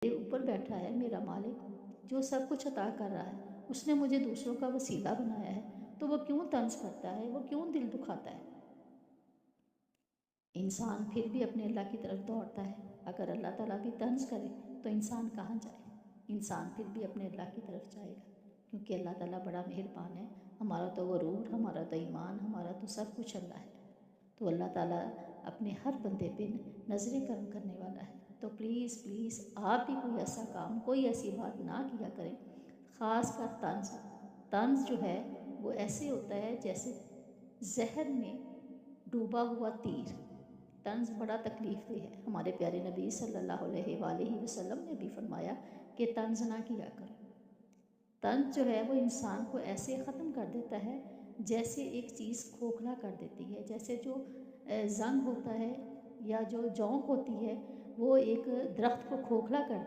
میرے اوپر بیٹھا ہے میرا مالک جو سب کچھ عطا کر رہا ہے، اس نے مجھے دوسروں کا وسیلہ بنایا ہے، تو وہ کیوں طنز کرتا ہے، وہ کیوں دل دکھاتا ہے؟ انسان پھر بھی اپنے اللہ کی طرف دوڑتا ہے۔ اگر اللہ تعالیٰ بھی طنز کرے تو انسان کہاں جائے؟ انسان پھر بھی اپنے اللہ کی طرف جائے گا، کیونکہ اللہ تعالیٰ بڑا مہربان ہے۔ ہمارا تو غرور، ہمارا تو ایمان، ہمارا تو سب کچھ اللہ ہے۔ تو اللہ تعالیٰ اپنے ہر بندے پہ نظر کرم کرنے والا ہے۔ تو پلیز پلیز آپ بھی کوئی ایسا کام، کوئی ایسی بات نہ کیا کریں، خاص کر طنز۔ طنز جو ہے وہ ایسے ہوتا ہے جیسے زہر میں ڈوبا ہوا تیر۔ طنز بڑا تکلیف دہ ہے۔ ہمارے پیارے نبی صلی اللہ علیہ وآلہ وسلم نے بھی فرمایا کہ طنز نہ کیا کرو۔ طنز جو ہے وہ انسان کو ایسے ختم کر دیتا ہے جیسے ایک چیز کھوکھلا کر دیتی ہے، جیسے جو زنگ ہوتا ہے یا جو جونک ہوتی ہے وہ ایک درخت کو کھوکھلا کر دیتی ہے۔